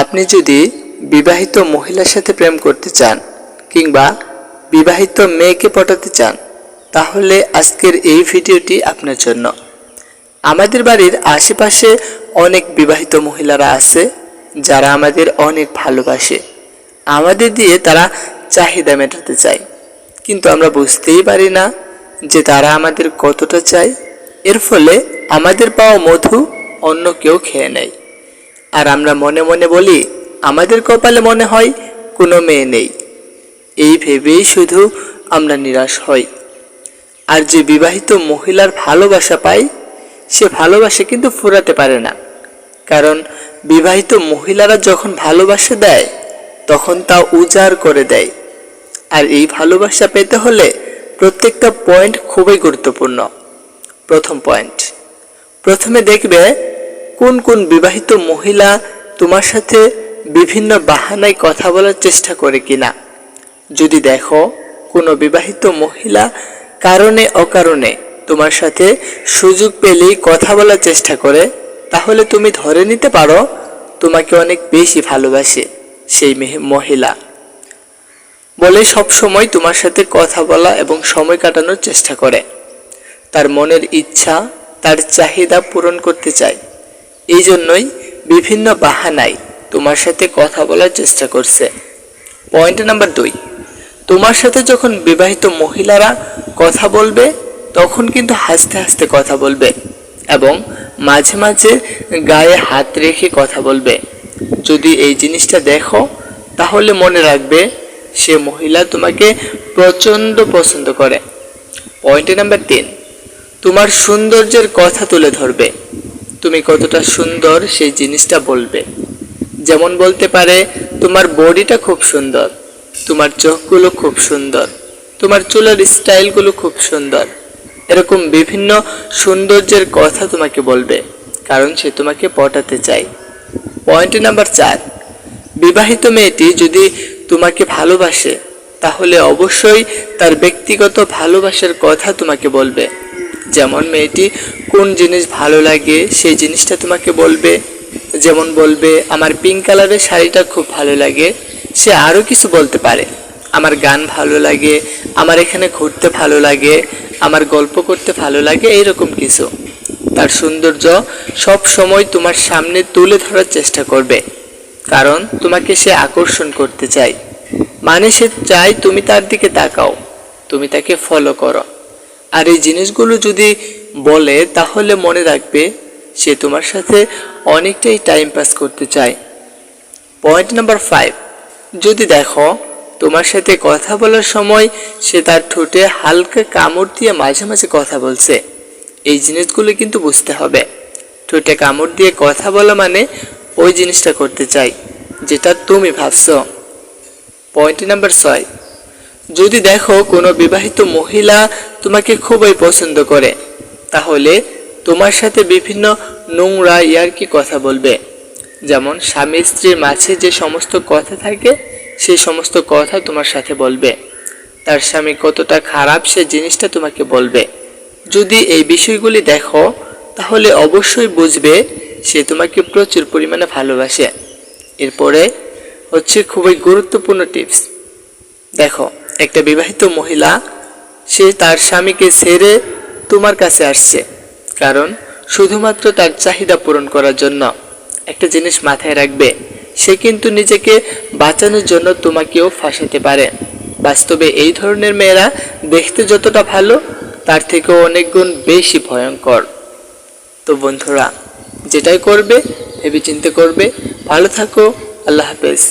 আপনি যদি বিবাহিত মহিলার সাথে প্রেম করতে চান কিংবা বিবাহিত মেয়েকে পটাতে চান, তাহলে আজকের এই ভিডিওটি আপনার জন্য। আমাদের বাড়ির আশেপাশে অনেক বিবাহিত মহিলারা আছে যারা আমাদের অনেক ভালোবাসে। আমাদের দিয়ে তারা চাহিদা মেটাতে চায়, কিন্তু আমরা বুঝতেই পারি না যে তারা আমাদের কতটা চায়। এর ফলে আমাদের পাওয়া মধু অন্য কেউ খেয়ে নেয়। আর আমরা মনে মনে বলি আমাদের কপালে মনে হয় কোনো মেয়ে নেই। এই ভেবেই শুধু আমরা নিরাশ হই। আর যে বিবাহিত মহিলার ভালোবাসা পায়, সে ভালোবাসা কিন্তু ফুরাতে পারে না। কারণ বিবাহিত মহিলারা যখন ভালোবাসা দেয় তখন তা উজাড় করে দেয়। আর এই ভালোবাসা পেতে হলে প্রত্যেকটা পয়েন্ট খুবই গুরুত্বপূর্ণ। প্রথম পয়েন্ট, প্রথমে দেখবে কোন কোন বিবাহিত মহিলা তোমার সাথে বিভিন্ন বাহানায় কথা বলার চেষ্টা করে কিনা। যদি দেখো কোনো বিবাহিত মহিলা কারণে অকারণে তোমার সাথে সুযোগ পেলেই কথা বলার চেষ্টা করে, তাহলে তুমি ধরে নিতে পারো তোমাকে অনেক বেশি ভালোবাসে সেই মহিলা। বলে সব সময় তোমার সাথে কথা বলা এবং সময় কাটানোর চেষ্টা করে। তার মনের ইচ্ছা, তার চাহিদা পূরণ করতে চায়। এই জন্যই বিভিন্ন বাহানায় তোমার সাথে কথা বলার চেষ্টা করছে। পয়েন্ট নাম্বার 2, তোমার সাথে যখন বিবাহিত মহিলারা কথা বলবে তখন কিন্তু হাসতে হাসতে কথা বলবে এবং মাঝে মাঝে গায়ে হাত রেখে কথা বলবে। যদি এই জিনিসটা দেখো তাহলে মনে রাখবে সে মহিলা তোমাকে প্রচণ্ড পছন্দ করে। পয়েন্ট নাম্বার 3, তোমার সৌন্দর্যের কথা তুলে ধরবে। তুমি কতটা সুন্দর সেই জিনিসটা বলবে। যেমন বলতে পারে তোমার বডিটা খুব সুন্দর, তোমার চোখগুলো খুব সুন্দর, তোমার চুলের স্টাইলগুলো খুব সুন্দর। এরকম বিভিন্ন সৌন্দর্যের কথা তোমাকে বলবে, কারণ সে তোমাকে পটাতে চায়। পয়েন্ট নাম্বার 4, বিবাহিত মেয়েটি যদি তোমাকে ভালোবাসে তাহলে অবশ্যই তার ব্যক্তিগত ভালোবাসার কথা তোমাকে বলবে। যেমন মেয়েটি কোন জিনিস ভালো লাগে সেই জিনিসটা তোমাকে বলবে। যেমন বলবে আমার পিঙ্ক কালারের শাড়িটা খুব ভালো লাগে। সে আরও কিছু বলতে পারে, আমার গান ভালো লাগে, আমার এখানে ঘুরতে ভালো লাগে, আমার গল্প করতে ভালো লাগে, এইরকম কিছু। তার সৌন্দর্য সব সময় তোমার সামনে তুলে ধরার চেষ্টা করবে, কারণ তোমাকে সে আকর্ষণ করতে চায়। মানে সে চায় তুমি তার দিকে তাকাও, তুমি তাকে ফলো করো। আর এই জিনিসগুলো যদি বলে তাহলে মনে রাখবে সে তোমার সাথে অনেকটাই টাইম পাস করতে চায়। পয়েন্ট নাম্বার 5, যদি দেখো তোমার সাথে কথা বলার সময় সে তার ঠোঁটে হালকা কামড় দিয়ে মাঝে মাঝে কথা বলছে, এই জিনিসগুলো কিন্তু বুঝতে হবে। ঠোঁটে কামড় দিয়ে কথা বলা মানে ওই জিনিসটা করতে চাই যেটা তুমি ভাবছো। পয়েন্ট নাম্বার 6, যদি দেখো কোনো বিবাহিত মহিলা তোমাকে খুবই পছন্দ করে, তাহলে তোমার সাথে বিভিন্ন নোংরা ইয়ার্কি কথা বলবে। যেমন স্বামী স্ত্রীর মাঝে যে সমস্ত কথা থাকে সেই সমস্ত কথা তোমার সাথে বলবে। তার স্বামী কতটা খারাপ সে জিনিসটা তোমাকে বলবে। যদি এই বিষয়গুলি দেখো তাহলে অবশ্যই বুঝবে সে তোমাকে প্রচুর পরিমাণে ভালোবাসে। এরপরে হচ্ছে খুবই গুরুত্বপূর্ণ টিপস। দেখো একটা বিবাহিত মহিলা সে তার স্বামীকে ছেড়ে তোমার কাছে আসছে কারণ শুধুমাত্র তার চাহিদা পূরণ করার জন্য। একটা জিনিস মাথায় রাখবে, সে কিন্তু নিজেকে বাঁচানোর জন্য তোমাকেও ফাঁসাতে পারে। বাস্তবে এই ধরনের মেয়েরা দেখতে যতটা ভালো তার থেকেও অনেক গুণ বেশি ভয়ঙ্কর। তো বন্ধুরা, যেটাই করবে ভেবেচিন্তে করবে। ভালো থাকো, আল্লাহ হাফেজ।